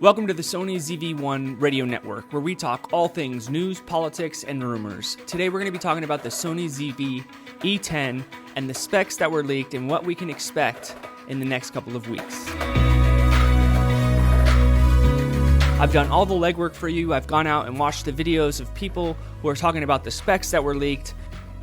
Welcome to the Sony ZV-1 radio network, where we talk all things news, politics, and rumors. Today we're going to be talking about the Sony ZV E10 and the specs that were leaked and what we can expect in the next couple of weeks. I've done all the legwork for you. I've gone out and watched the videos of people who are talking about the specs that were leaked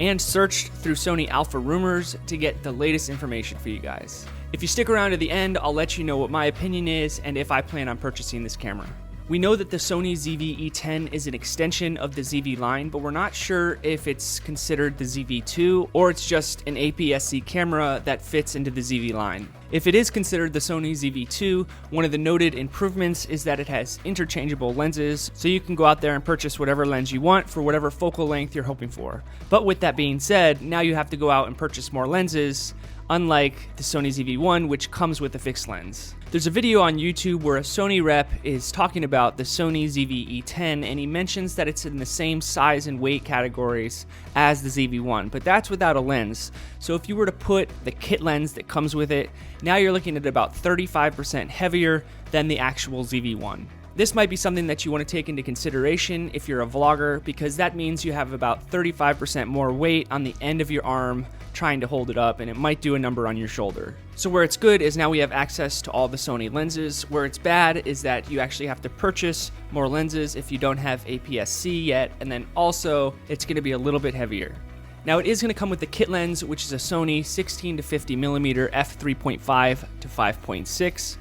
and searched through Sony Alpha rumors to get the latest information for you guys. If you stick around to the end, I'll let you know what my opinion is and if I plan on purchasing this camera. We know that the Sony ZV E10 is an extension of the ZV line, but we're not sure if it's considered the ZV-2 or it's just an APS-C camera that fits into the ZV line. If it is considered the Sony ZV-2, one of the noted improvements is that it has interchangeable lenses, so you can go out there and purchase whatever lens you want for whatever focal length you're hoping for. But with that being said, now you have to go out and purchase more lenses, unlike the Sony ZV-1, which comes with a fixed lens. There's a video on YouTube where a Sony rep is talking about the Sony ZV E10, and he mentions that it's in the same size and weight categories as the ZV-1, but that's without a lens. So if you were to put the kit lens that comes with it, now you're looking at about 35% heavier than the actual ZV-1. This might be something that you want to take into consideration if you're a vlogger, because that means you have about 35% more weight on the end of your arm trying to hold it up, and it might do a number on your shoulder. So where it's good is now we have access to all the Sony lenses. Where it's bad is that you actually have to purchase more lenses if you don't have APS-C yet, and then also it's going to be a little bit heavier. Now it is going to come with the kit lens, which is a Sony 16 to 50mm f3.5 to 5.6.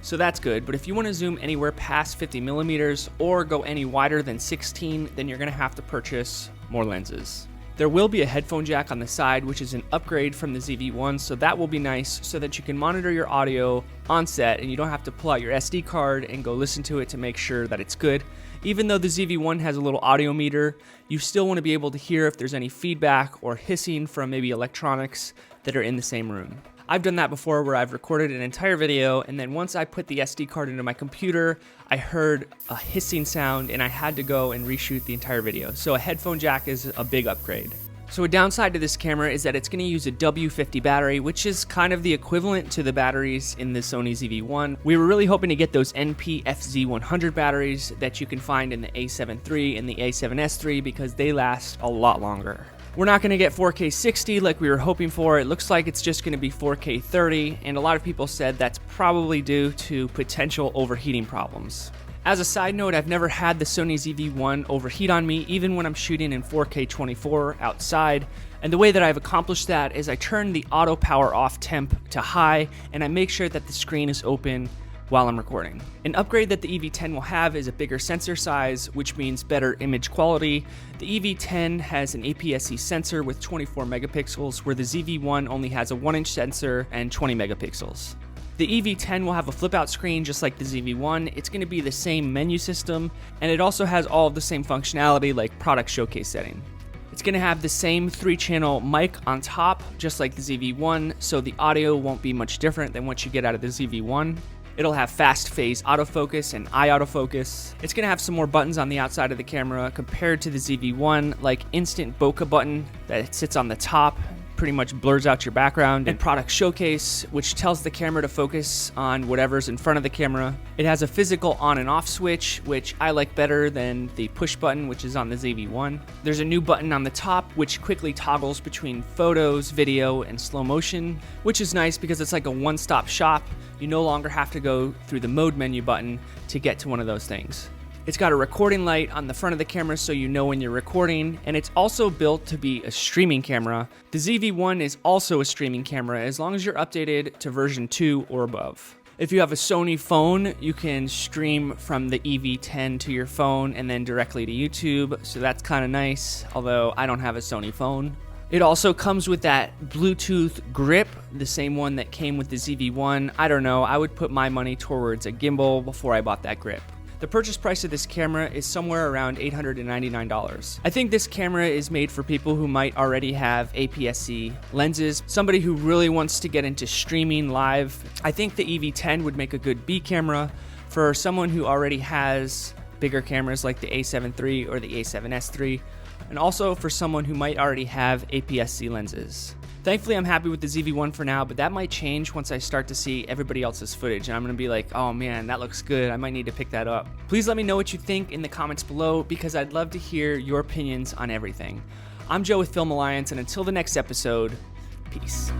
So that's good, but if you want to zoom anywhere past 50mm or go any wider than 16, then you're going to have to purchase more lenses. There will be a headphone jack on the side, which is an upgrade from the ZV-1, so that will be nice so that you can monitor your audio on set and you don't have to pull out your SD card and go listen to it to make sure that it's good. Even though the ZV-1 has a little audio meter, you still want to be able to hear if there's any feedback or hissing from maybe electronics that are in the same room. I've done that before where I've recorded an entire video, and then once I put the SD card into my computer, I heard a hissing sound and I had to go and reshoot the entire video. So a headphone jack is a big upgrade. So a downside to this camera is that it's going to use a W50 battery, which is kind of the equivalent to the batteries in the Sony ZV-1. We were really hoping to get those NP-FZ100 batteries that you can find in the A7 III and the A7S III because they last a lot longer. We're not going to get 4K 60 like we were hoping for. It looks like it's just going to be 4K 30, and a lot of people said that's probably due to potential overheating problems. As a side note, I've never had the Sony ZV-1 overheat on me, even when I'm shooting in 4K 24 outside. And the way that I've accomplished that is I turn the auto power off temp to high, and I make sure that the screen is open while I'm recording. An upgrade that the EV10 will have is a bigger sensor size, which means better image quality. The EV10 has an APS-C sensor with 24 megapixels, where the ZV-1 only has a 1-inch sensor and 20 megapixels. The EV10 will have a flip-out screen just like the ZV-1. It's going to be the same menu system, and it also has all of the same functionality like product showcase setting. It's going to have the same 3-channel mic on top, just like the ZV-1, so the audio won't be much different than what you get out of the ZV-1. It'll have fast phase autofocus and eye autofocus. It's going to have some more buttons on the outside of the camera compared to the ZV-1, like instant bokeh button that sits on the top, pretty much blurs out your background, and product showcase, which tells the camera to focus on whatever's in front of the camera. It has a physical on and off switch, which I like better than the push button, which is on the ZV-1. There's a new button on the top, which quickly toggles between photos, video, and slow motion, which is nice because it's like a one-stop shop. You no longer have to go through the mode menu button to get to one of those things. It's got a recording light on the front of the camera so you know when you're recording, and it's also built to be a streaming camera. The ZV-1 is also a streaming camera as long as you're updated to version 2 or above. If you have a Sony phone, you can stream from the EV10 to your phone and then directly to YouTube, so that's kind of nice, although I don't have a Sony phone. It also comes with that Bluetooth grip, the same one that came with the ZV-1. I don't know, I would put my money towards a gimbal before I bought that grip. The purchase price of this camera is somewhere around $899. I think this camera is made for people who might already have APS-C lenses, somebody who really wants to get into streaming live. I think the EV10 would make a good B camera for someone who already has bigger cameras like the A7 III or the A7S III. and also for someone who might already have APS-C lenses. Thankfully, I'm happy with the ZV-1 for now, but that might change once I start to see everybody else's footage, and I'm going to be like, oh man, that looks good, I might need to pick that up. Please let me know what you think in the comments below, because I'd love to hear your opinions on everything. I'm Joe with Film Alliance, and until the next episode, peace.